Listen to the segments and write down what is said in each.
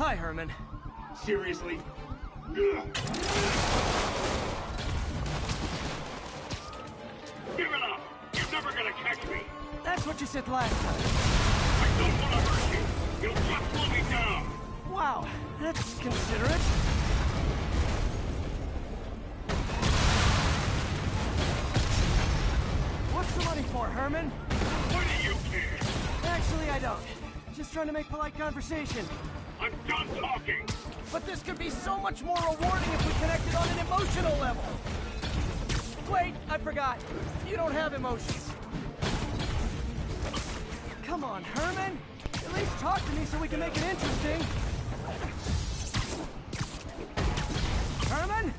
Hi, Herman. Seriously? Give it up! You're never gonna catch me! That's what you said last time. I don't want to hurt you! You'll just slow me down! Wow, that's considerate. What's the money for, Herman? What do you care? Actually, I don't. Just trying to make polite conversation. I'm done talking! But this could be so much more rewarding if we connected on an emotional level. Wait, I forgot. You don't have emotions. Come on, Herman. At least talk to me so we can make it interesting. Herman?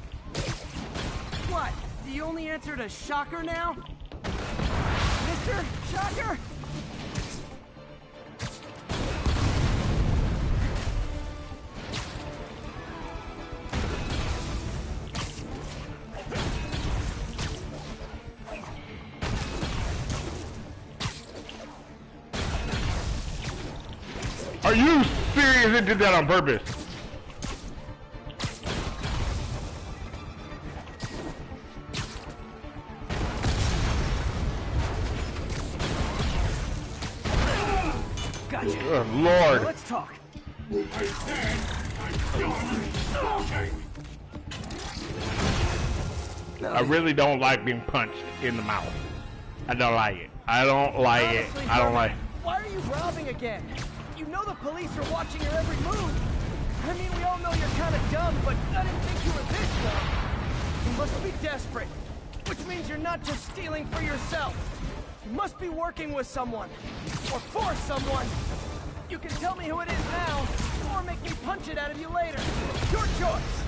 What? Do you only answer to Shocker now? Mr. Shocker? Are you serious? It did that on purpose. Gotcha. Good Lord. Now let's talk. I said I'm done talking! I really don't like being punched in the mouth. I don't like it. I don't like it. Honestly, I don't like Herman, why are you robbing again? You know the police are watching your every move. I mean, we all know you're kind of dumb, but I didn't think you were this dumb. You must be desperate, which means you're not just stealing for yourself. You must be working with someone, or for someone. You can tell me who it is now, or make me punch it out of you later. Your choice.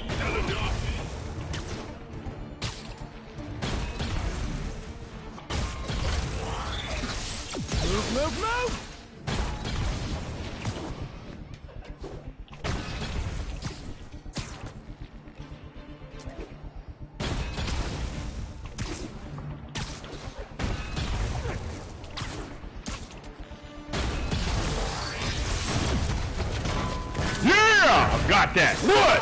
Is that enough? Move, move, move! Yeah! Got that. What?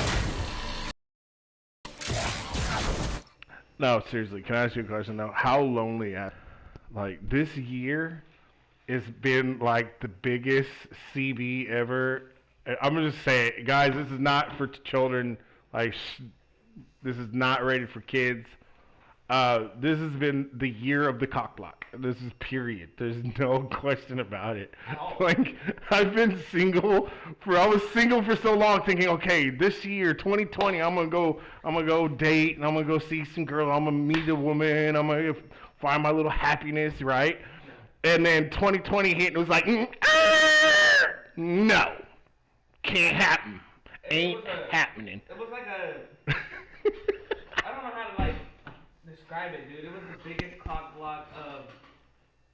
No, seriously, can I ask you a question though? How lonely like this year has been like the biggest CB ever. I'm gonna just say it, guys. This is not for children. Like, this is not rated for kids. This has been the year of the cock block. This is period. There's no question about it. Like, I was single for so long, thinking, okay, this year, 2020, I'm gonna go date, and I'm gonna go see some girl. I'm gonna meet a woman. I'm gonna find my little happiness, right? And then 2020 hit, and it was like, no, can't happen. Ain't happening. It was like a. I don't know how to describe it, dude. It was the biggest cock block of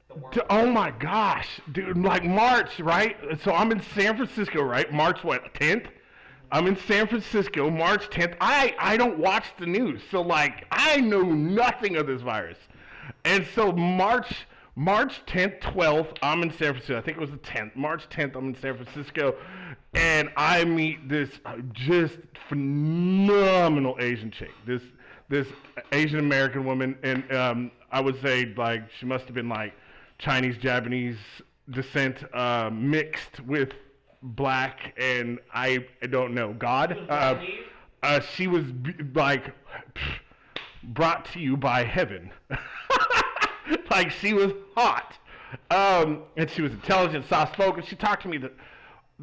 the world. Oh my gosh, dude! Like March, right? So I'm in San Francisco, right? March what? 10th? I'm in San Francisco, March 10th. I don't watch the news, so like I know nothing of this virus, and so March 10th, 12th, I'm in San Francisco. I think it was the 10th. March 10th, I'm in San Francisco, and I meet this just phenomenal Asian chick. This Asian American woman, and I would say like she must have been like Chinese, Japanese descent, mixed with black, and I don't know, God. She was like brought to you by heaven. Like, she was hot, and she was intelligent, soft-spoken. She talked to me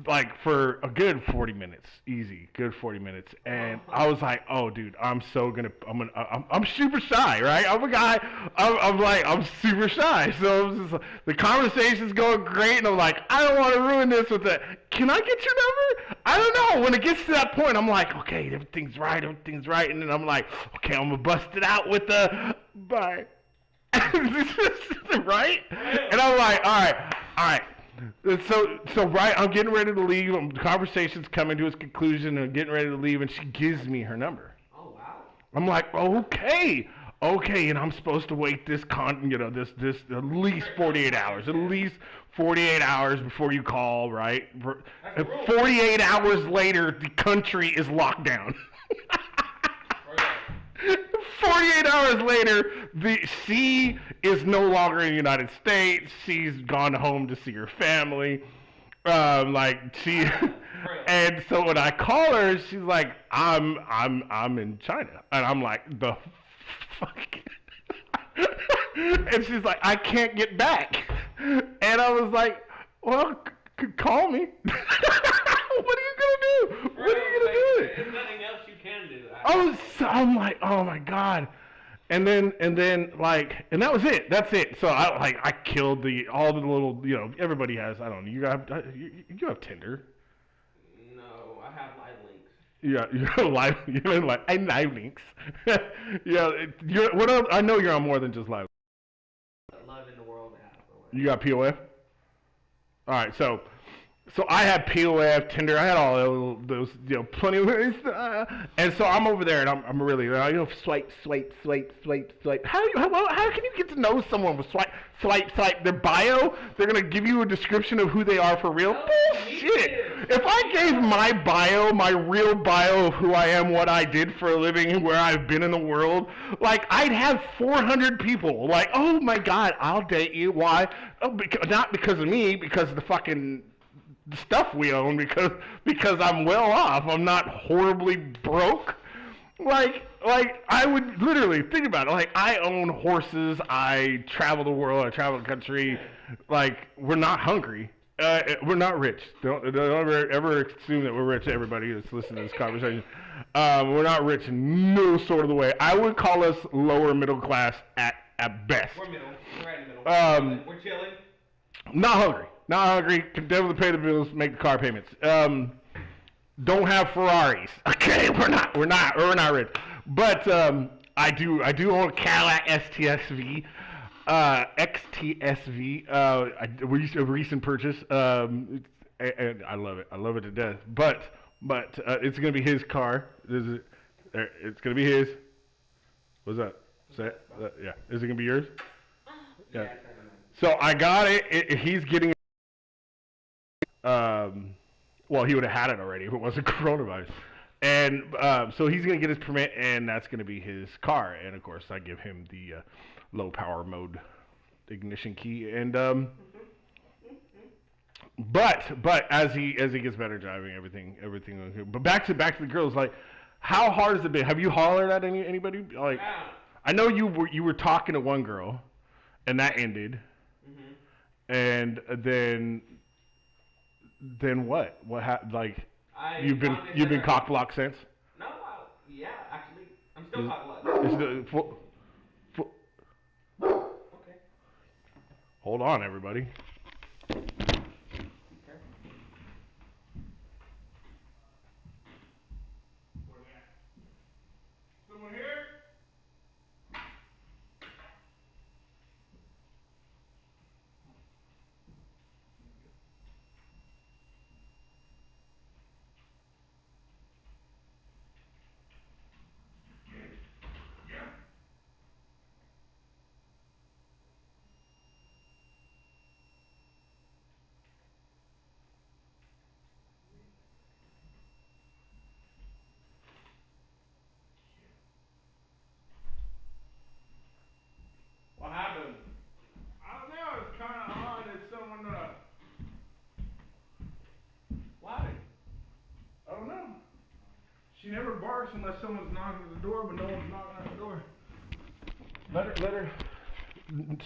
like for a good 40 minutes, easy, good 40 minutes, and I was like, oh, dude, I'm super shy, right? I'm a guy, I'm super shy, so the conversation's going great, and I'm like, I don't want to ruin this with it. Can I get your number? I don't know. When it gets to that point, I'm like, okay, everything's right, and then I'm like, okay, I'm gonna bust it out with the bye. Right? And I'm like, all right. So right, I'm getting ready to leave. The conversation's coming to its conclusion, and I'm getting ready to leave, and she gives me her number. Oh, wow. I'm like, okay, Okay, and I'm supposed to wait this this at least 48 hours, at least 48 hours before you call, right? 48 hours later, the country is locked down. 48 hours later, the she is no longer in the United States. She's gone home to see her family. And so when I call her, she's like, I'm in China, and I'm like, the fuck. And she's like, I can't get back. And I was like, well, call me. What are you gonna do? What are you gonna do? There's nothing else you can do. I'm like, oh my god. And then and that was it. That's it. So I killed all the little, everybody has, I don't know, you have Tinder. No, I have live links. Yeah, you're like live links. Yeah, I know you're on more than just live. Love in the world app. You got POF? All right, so I had POF, Tinder, I had all those, plenty of, and so I'm over there, and I'm really, swipe. How can you get to know someone with swipe? Their bio, they're gonna give you a description of who they are for real. Bullshit. If I gave my bio, my real bio of who I am, what I did for a living, where I've been in the world, like I'd have 400 people. Like, oh my god, I'll date you. Why? Oh, not because of me, because of the fucking stuff we own, because I'm well off. I'm not horribly broke. Like I would literally think about it. Like, I own horses. I travel the world. I travel the country. Like, we're not hungry. We're not rich. Don't ever assume that we're rich. Everybody that's listening to this conversation, we're not rich in no sort of the way. I would call us lower middle class at best. We're middle. We're right in the middle. We're chilling. Not hungry. Not hungry. Can definitely pay the bills, make the car payments. Don't have Ferraris. Okay, we're not rich. But I do own a Cadillac STSV. XTSV. A recent purchase. And I love it. I love it to death. But it's gonna be his car. It's gonna be his. What's that? Yeah. Is it gonna be yours? Yeah. So I got it. He's getting. Well, he would have had it already if it wasn't coronavirus. And so he's going to get his permit, and that's going to be his car. And, of course, I give him the low-power mode ignition key. And but as he gets better driving, everything. But back to the girls. Like, how hard has it been? Have you hollered at anybody? Like, I know you were talking to one girl, and that ended. Mm-hmm. And then what? What happened? Like, you've been cock blocked since? No, yeah, actually, I'm still cock blocked. Okay. Hold on, everybody. Okay. Someone here? What happened? I don't know. It's kind of odd that someone. Why? I don't know. She never barks unless someone's knocking at the door, but no one's knocking at the door. Let her.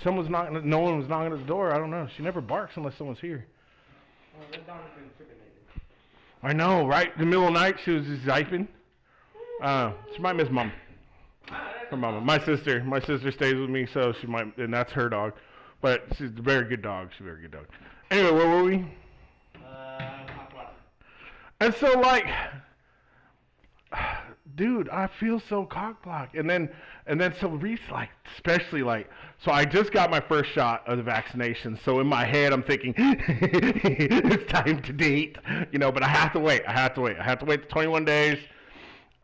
Someone's knocking. No one was knocking at the door. I don't know. She never barks unless someone's here. Well, that dog has been tripping lately. I know, right? In the middle of the night, she was just ziping. She might miss mom. Her mama. My sister stays with me, so she might, and that's her dog. But she's a very good dog. She's a very good dog. Anyway, where were we? And so, like, dude, I feel so cock-blocked. And then so Reese, like, especially, like, so I just got my first shot of the vaccination. So in my head, I'm thinking, it's time to date, but I have to wait. I have to wait the 21 days.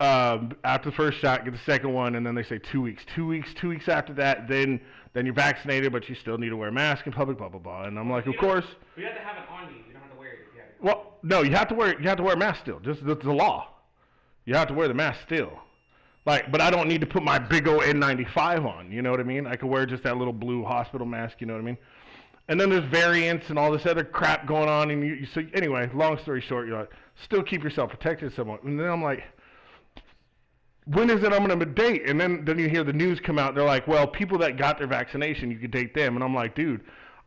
after the first shot, get the second one, and then they say 2 weeks. 2 weeks. 2 weeks after that, then you're vaccinated, but you still need to wear a mask in public, blah blah blah. And I'm like, of course. You have to have it on you. You don't have to wear it. Well, no, you have to wear a mask still. Just the law. You have to wear the mask still. Like, but I don't need to put my big old N95 on. You know what I mean? I could wear just that little blue hospital mask. You know what I mean? And then there's variants and all this other crap going on. And so anyway, long story short, you're like, still keep yourself protected somewhat. And then I'm like, when is it I'm going to date? And then you hear the news come out. They're like, well, people that got their vaccination, you could date them. And I'm like, dude,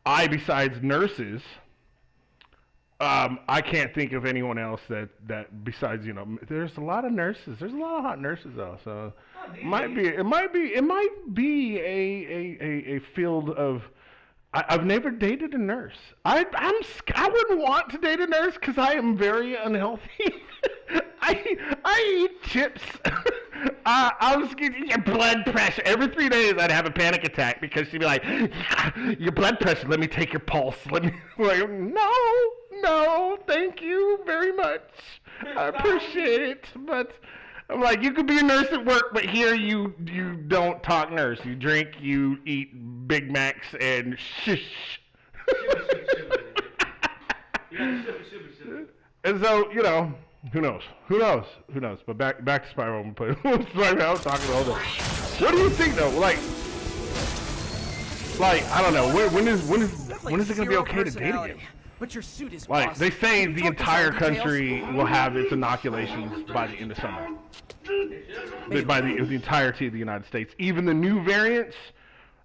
besides nurses, I can't think of anyone else that besides, there's a lot of nurses. There's a lot of hot nurses though. So it might be a field of. I've never dated a nurse. I wouldn't want to date a nurse because I am very unhealthy. I eat chips. I was getting your blood pressure. Every 3 days I'd have a panic attack because she'd be like, your blood pressure, let me take your pulse. Like, no, thank you very much. I appreciate it. But I'm like, you could be a nurse at work, but here you don't talk nurse. You drink, you eat Big Macs, and shush. And so, who knows? But back to Spider-Man. I was talking all day. What do you think though? Like I don't know. When is it gonna be okay to date again? But your suit is like awesome. they say the entire country will have its inoculations by the end of summer. By the entirety of the United States. Even the new variants,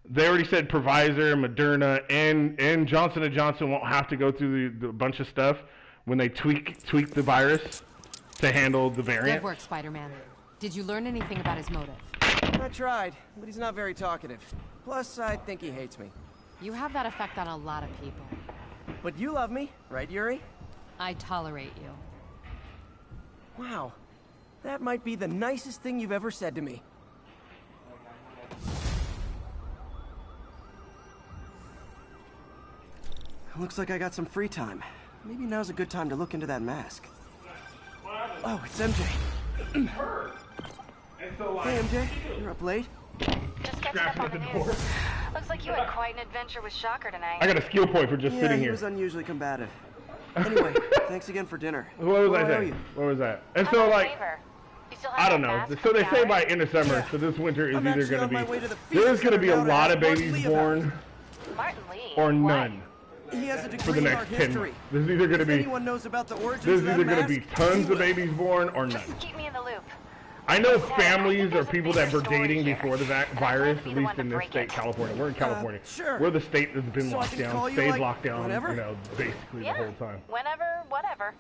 they already said Pfizer, Moderna, and Johnson & Johnson won't have to go through the bunch of stuff when they tweak the virus to handle the variant. Good work, Spider-Man. Did you learn anything about his motive? I tried, but he's not very talkative. Plus, I think he hates me. You have that effect on a lot of people. But you love me, right, Yuri? I tolerate you. Wow. That might be the nicest thing you've ever said to me. Looks like I got some free time. Maybe now's a good time to look into that mask. Oh, it's MJ. Hey, MJ. You're up late? Just catching up on the news. Looks like you had quite an adventure with Shocker tonight. I got a skill point for just sitting he here. was unusually combative. Anyway, thanks again for dinner. What was I saying? What was that? And so, like, I don't know. So they say by end of summer, so this winter is either going to be, there's going to be a lot of babies born or none. He has a degree for the next 10 months. There's either going to be, anyone knows about the origins there's of that either going to be mask, tons of babies born or none. Just keep me in the loop. I know families or people that were dating before the virus, at least in this state, California. We're in California. Sure. We're the state that's been So I locked can down, call you, stayed like, locked down, whenever? basically the whole time. Whenever, whatever.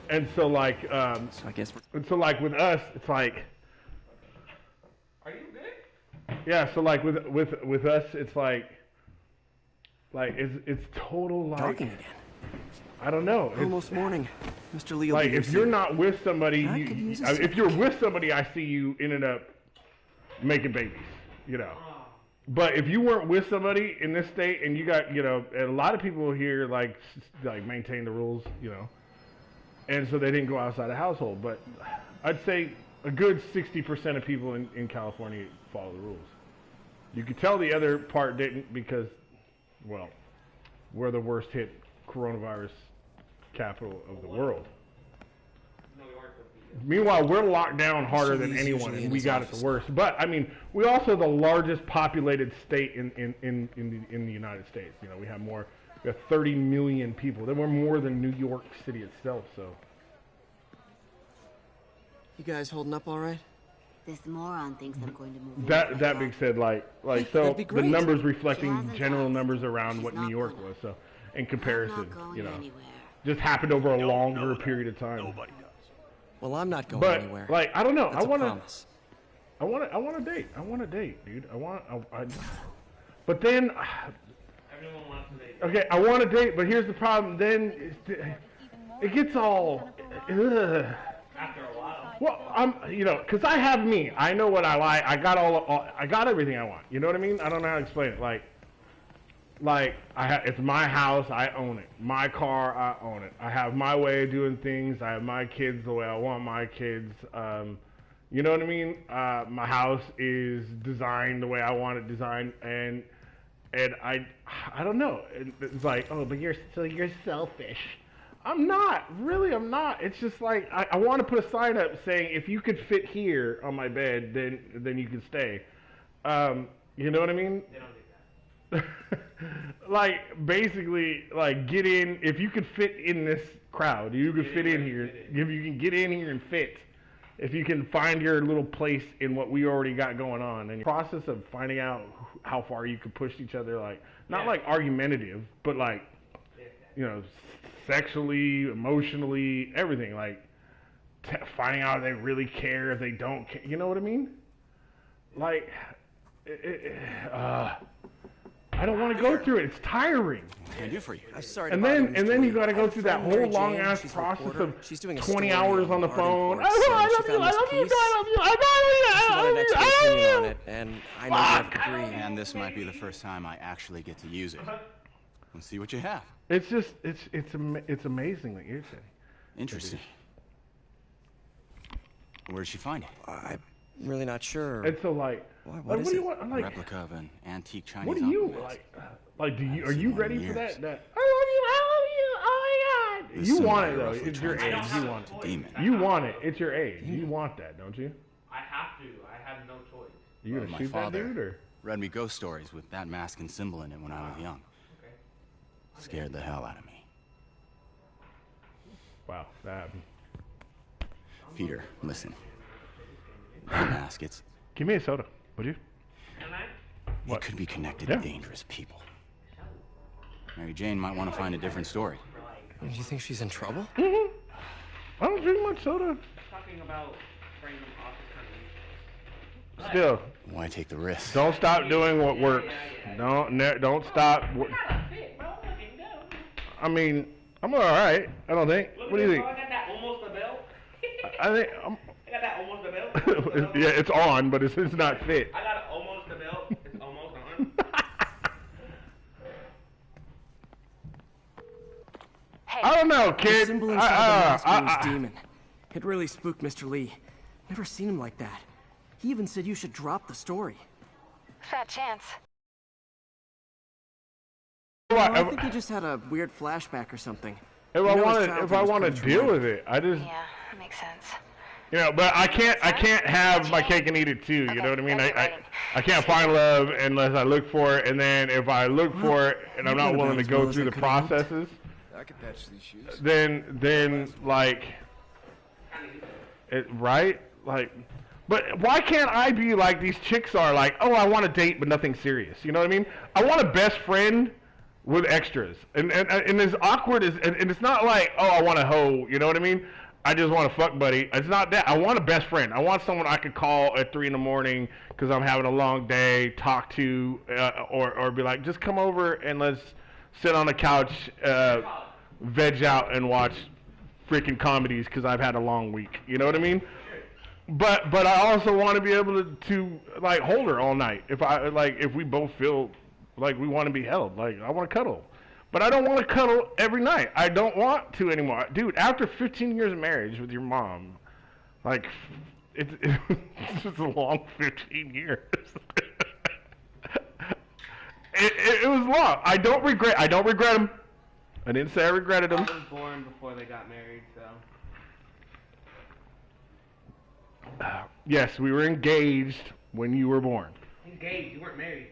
And so, like, So I guess with us, it's like, Are you good? yeah. So like with us, it's like it's total like. talking again. I don't know. It's, Almost morning. Mr. Lee will like be here if you're soon. not with somebody, I could use a if you're with somebody, I see you ended up making babies, But if you weren't with somebody in this state and you got, and a lot of people here like maintain the rules, and so they didn't go outside the household. But I'd say a good 60% of people in California follow the rules. You could tell the other part didn't because, well, we're the worst hit coronavirus capital of the world. Meanwhile, we're locked down harder than anyone, and we got it the worst. But I mean, we also the largest populated state in the United States. We have 30 million people. There were more than New York City itself. So, You guys holding up all right? This moron thinks I'm going to move. that being said, so that'd be the great. numbers reflecting hasn't general asked. numbers around She's what not New York gonna. was. So, in I'm comparison, not going anywhere. just happened over a longer period of time. Nobody does. Well, I'm not going But anywhere. I don't know. That's I want to. promise. I want to date. I want to date, dude. But then, Everyone wants to date. okay, I want to date. But here's the problem. Then it gets all. Ugh. After a while. Well, because I have me. I know what I like. I got I got everything I want. You know what I mean? I don't know how to explain it. Like, like it's my house, I own it. My car, I own it. I have my way of doing things. I have my kids the way I want my kids. You know what I mean? My house is designed the way I want it designed, and I don't know. It's like, oh, but you're selfish. I'm not. Really, I'm not. It's just like I want to put a sign up saying if you could fit here on my bed, then you can stay. You know what I mean? They don't do that. Like basically, like get in. If you could fit in this crowd, you could fit in here. If you can get in here and fit, if you can find your little place in what we already got going on, and the process of finding out how far you could push each other, like not like argumentative, but like you know, sexually, emotionally, everything. Like finding out if they really care, if they don't care. You know what I mean? Like. I don't want to go through it. It's tiring. What can I do for you? I'm sorry. And then you got to go through that whole long ass process of 20 hours on the phone. I love you. I love you. I love you. I love you. And I know you have to agree. And this might be the first time I actually get to use it. Let's see what you have. It's just it's amazingly irritating. Interesting. Where did she find it? I'm really not sure. And so like, what do you want? Like, replica of an antique Chinese. What do you opera. like? Do you are you ready for that? That I love you. Oh my God. This You want it scenario though. roughly It's your age. translates You want it. to demon. You want it. It's your age. You want that, don't you? I have to. I have no choice. You gonna My shoot that father dude or? read me ghost stories with that mask and symbol in it when I was young. Okay. Scared the hell out of me. Wow, that happened. Peter, listen. That mask, it's... Give me a soda, would you? Can I? What? It could be connected Yeah. to dangerous people. Mary Jane might want to find a different story. Do you think she's in trouble? I don't drink much soda. Talking about random office. Still, Why take the risk? don't stop doing what works. Don't stop. I mean, I'm all right. I don't think. What do you think? I got that almost a belt. I think I got that almost a belt. yeah, it's on, but it's not fit. I got almost a belt. It's almost on. I don't know, The kid. symbol inside the mask means demon. It really spooked Mr. Lee. Never seen him like that. He even said you should drop the story. Fat chance. I think he just had a weird flashback or something. If I want to deal with it, I just Yeah, that makes sense. but I can't have my cake and eat it too. You know what I mean? I can't find love unless I look for it, and then if I look for it and I'm not willing to go through the processes, I could patch these shoes. then like, right? Like, but why can't I be like these chicks are? Like, oh, I want a date, but nothing serious. You know what I mean? I want a best friend with extras, and as awkward as, and it's not like, oh, I want a hoe. You know what I mean? I just want a fuck buddy. It's not that. I want a best friend. I want someone I could call at 3 a.m. because I'm having a long day, talk to, or be like, just come over and let's sit on the couch, veg out and watch freaking comedies because I've had a long week. You know what I mean? But I also want to be able to like hold her all night. If we both feel like we want to be held, like I want to cuddle. But I don't want to cuddle every night. I don't want to anymore. Dude, after 15 years of marriage with your mom, like, it's just a long 15 years. it was long. I don't regret them. I didn't say I regretted them. I was born before they got married, so. Yes, we were engaged when you were born. Engaged? You weren't married.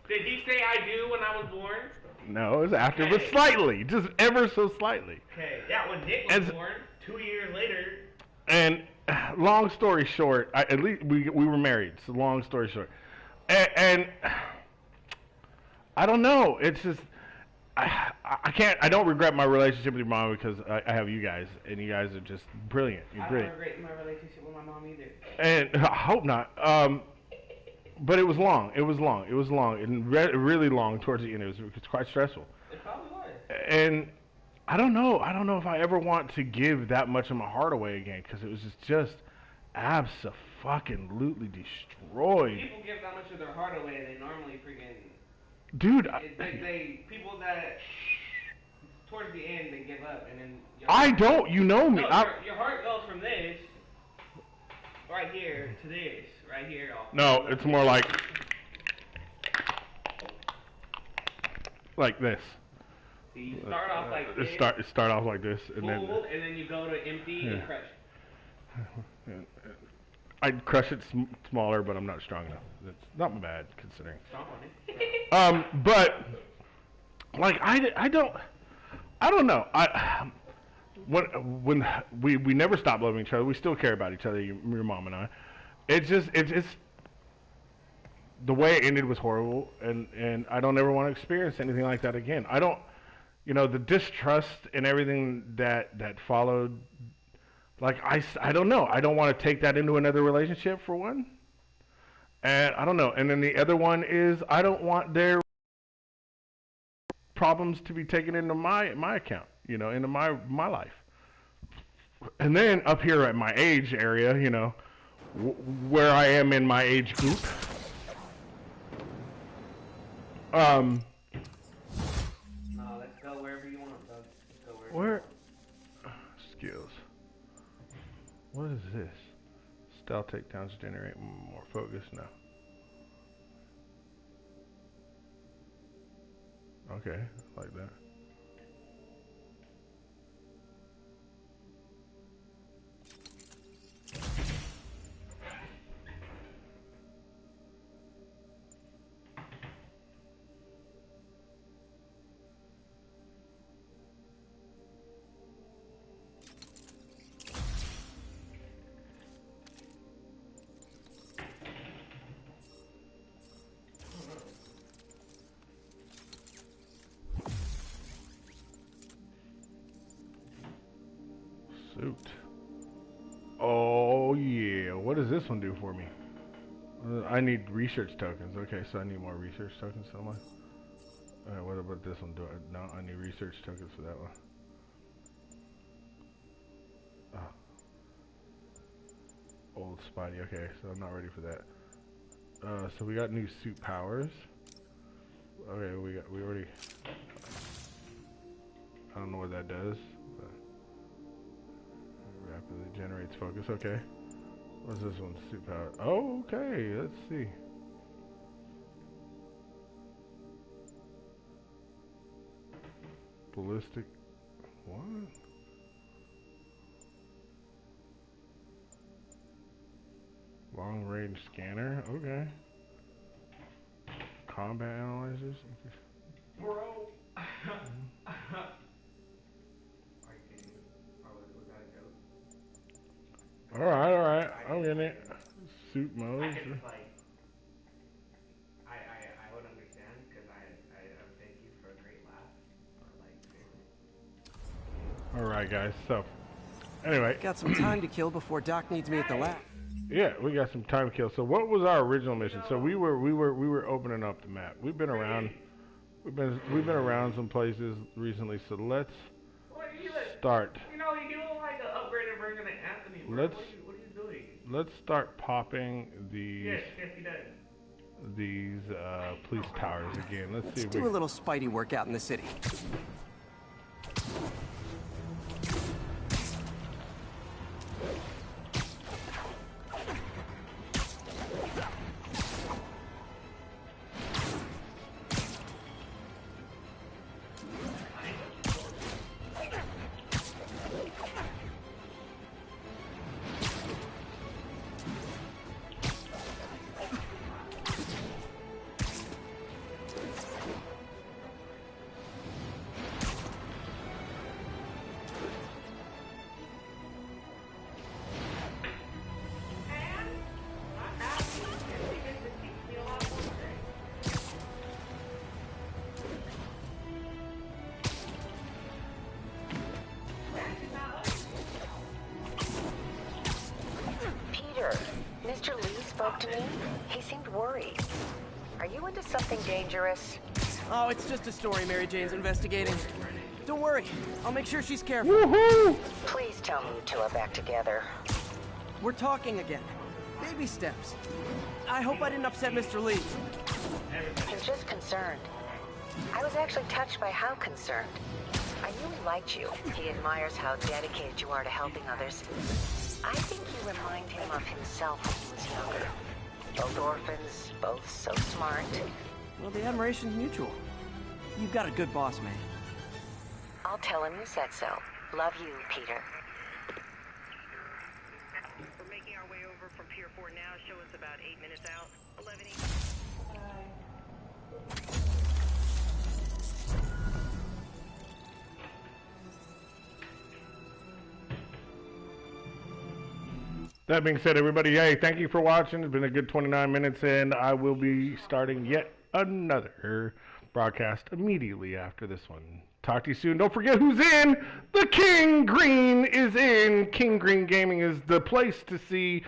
Did he say I do when I was born? No, it was after, but slightly, just ever so slightly. Okay, yeah, when Nick was born, 2 years later. And long story short, at least we were married. So long story short, and I don't know. It's just I can't. I don't regret my relationship with your mom because I have you guys, and you guys are just brilliant. You're brilliant. I don't regret my relationship with my mom either. And I hope not. But it was long. It was long, and really long towards the end. It was quite stressful. It probably was. And I don't know if I ever want to give that much of my heart away again because it was just abso-fucking-lutely destroyed. People give that much of their heart away, they normally freaking... Dude, people that towards the end they give up, and then I don't. You know me. No, your heart goes from this right here to this right here. No, it's more like this. So you start off like this. Start off like this, and then you go to empty and crush. I'd crush it smaller, but I'm not strong enough. It's not bad considering. But like I don't know. When we never stopped loving each other, we still care about each other. Your mom and I. It's the way it ended was horrible, and I don't ever want to experience anything like that again. I don't, the distrust and everything that followed. Like I don't know. I don't want to take that into another relationship for one. And I don't know. And then the other one is I don't want their problems to be taken into my account, into my life. And then up here at my age area, where I am in my age group. No, let's go wherever you want, bud. Let's go wherever. Skills. What is this? Stealth takedowns generate more focus now. Okay, like that. Suit. Oh yeah, what does this one do for me? I need research tokens. Okay, so I need more research tokens somewhere. Alright, what about this one? No, I need research tokens for that one. Old Spidey, okay, so I'm not ready for that. So we got new suit powers. Okay, we already, I don't know what that does, but rapidly generates focus, okay. What's this one? Suit power. Oh, okay, let's see. Ballistic, what? Long range scanner, okay. Combat analyzers. Bro. Alright, I'm in it. Suit mode. I would understand because I thank you for a great laugh. Alright guys, so anyway. Got some time to kill before Doc needs me at the lab. Yeah, we got some time to kill. So what was our original mission? So we were opening up the map. We've been around around some places recently, so let's start. You look like an upgraded version of Anthony. What are you doing? Let's start popping these Yes, he does. These police towers again. Let's see. Do a little Spidey work out in the city. Mr. Lee spoke to me. He seemed worried. Are you into something dangerous? Oh, it's just a story Mary Jane's investigating. Don't worry, I'll make sure she's careful. Woohoo! Please tell me you two are back together. We're talking again. Baby steps. I hope I didn't upset Mr. Lee. He's just concerned. I was actually touched by how concerned. I knew he liked you. He admires how dedicated you are to helping others. I think you remind him of himself when he was younger. Both orphans, both so smart. Well, the admiration's mutual. You've got a good boss, man. I'll tell him you said so. Love you, Peter. We're making our way over from Pier 4 now. Show us about 8 minutes out. 11 That being said, everybody, hey, thank you for watching. It's been a good 29 minutes, and I will be starting yet another broadcast immediately after this one. Talk to you soon. Don't forget who's in. The King Green is in. King Green Gaming is the place to see.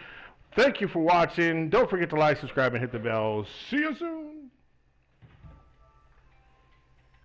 Thank you for watching. Don't forget to like, subscribe, and hit the bell. See you soon.